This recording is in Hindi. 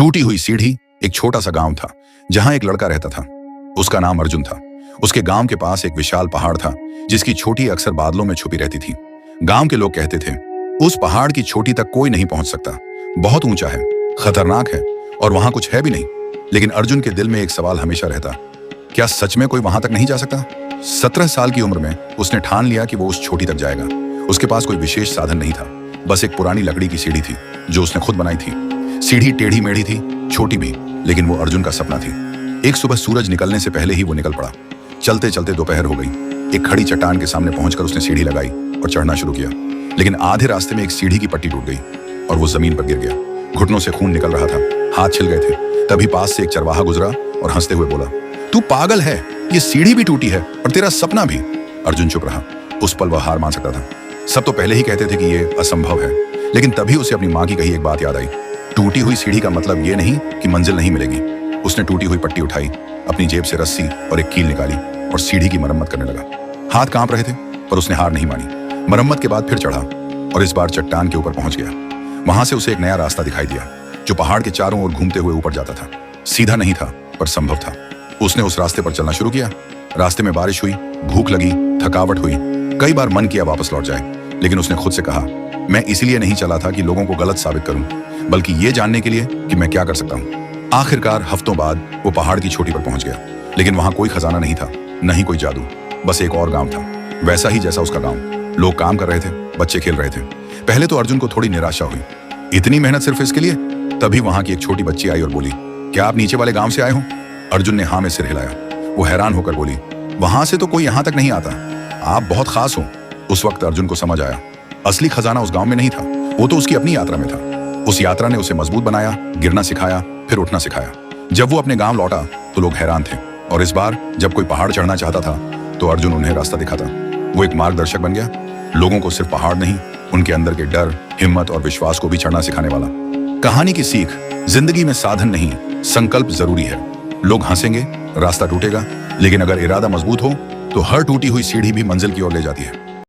टूटी हुई सीढ़ी। एक छोटा सा गांव था जहां एक लड़का रहता था। उसका नाम अर्जुन था। उसके गांव के पास एक विशाल पहाड़ था जिसकी चोटी अक्सर बादलों में छुपी रहती थी। गांव के लोग कहते थे उस पहाड़ की चोटी तक कोई नहीं पहुंच सकता, बहुत ऊंचा है, खतरनाक है और वहां कुछ है भी नहीं। लेकिन अर्जुन के दिल में एक सवाल हमेशा रहता, क्या सच में कोई वहां तक नहीं जा सकता? 17 साल की उम्र में उसने ठान लिया कि वो उस चोटी तक जाएगा। उसके पास कोई विशेष साधन नहीं था, बस एक पुरानी लकड़ी की सीढ़ी थी जो उसने खुद बनाई थी। सीढ़ी टेढ़ी मेढ़ी थी, छोटी भी, लेकिन वो अर्जुन का सपना थी। एक सुबह सूरज निकलने से पहले ही वो निकल पड़ा। चलते चलते दोपहर हो गई। एक खड़ी चट्टान के सामने पहुंचकर उसने सीढ़ी लगाई और चढ़ना शुरू किया। लेकिन आधे रास्ते में एक सीढ़ी की पट्टी टूट गई और वो जमीन पर गिर गया। घुटनों से खून निकल रहा था, हाथ छिल गए थे। तभी पास से एक चरवाहा गुजरा और हंसते हुए बोला, तू पागल है, ये सीढ़ी भी टूटी है और तेरा सपना भी। अर्जुन चुप रहा। उस पल वह हार मान सकता था। सब तो पहले ही कहते थे कि ये असंभव है, लेकिन तभी उसे अपनी माँ की कही एक बात याद आई। टूटी हुई सीढ़ी का मतलब ये नहीं कि मंजिल नहीं मिलेगी। उसने टूटी हुई पट्टी उठाई, अपनी जेब से रस्सी और एक कील निकाली और सीढ़ी की मरम्मत करने लगा। हाथ कांप रहे थे पर उसने हार नहीं मानी। मरम्मत के बाद फिर चढ़ा और इस बार चट्टान के ऊपर पहुंच गया। वहां से उसे एक नया रास्ता दिखाई दिया जो पहाड़ के चारों ओर घूमते हुए ऊपर जाता था। सीधा नहीं था पर संभव था। उसने उस रास्ते पर चलना शुरू किया। रास्ते में बारिश हुई, भूख लगी, थकावट हुई। कई बार मन किया वापस लौट जाए, लेकिन उसने खुद से कहा, मैं इसलिए नहीं चला था कि लोगों को गलत साबित करूं, बल्कि ये जानने के लिए कि मैं क्या कर सकता हूं। आखिरकार हफ्तों बाद वो पहाड़ की चोटी पर पहुंच गया, लेकिन वहां कोई खजाना नहीं था, न ही कोई जादू। बस एक और गांव था, वैसा ही जैसा उसका गांव। लोग काम कर रहे थे, बच्चे खेल रहे थे। पहले तो अर्जुन को थोड़ी निराशा हुई, इतनी मेहनत सिर्फ इसके लिए। तभी वहां की एक छोटी बच्ची आई और बोली, क्या आप नीचे वाले गांव से आए हो? अर्जुन ने हाँ में सिर हिलाया। वो हैरान होकर बोली, वहां से तो कोई यहाँ तक नहीं आता, आप बहुत खास हो। उस वक्त अर्जुन को समझ आया, असली खजाना उस गांव में नहीं था, वो तो उसकी अपनी यात्रा में था। उस यात्रा ने उसे मजबूत बनाया, गिरना सिखाया, फिर उठना सिखाया। जब वो अपने गांव लौटा तो लोग हैरान थे, और इस बार जब कोई पहाड़ चढ़ना चाहता था तो अर्जुन उन्हें रास्ता दिखाता। वो एक मार्गदर्शक बन गया, लोगों को सिर्फ पहाड़ नहीं, उनके अंदर के डर, हिम्मत और विश्वास को भी चढ़ना सिखाने वाला। कहानी की सीख, जिंदगी में साधन नहीं, संकल्प जरूरी है। लोग हंसेंगे, रास्ता टूटेगा, लेकिन अगर इरादा मजबूत हो तो हर टूटी हुई सीढ़ी भी मंजिल की ओर ले जाती है।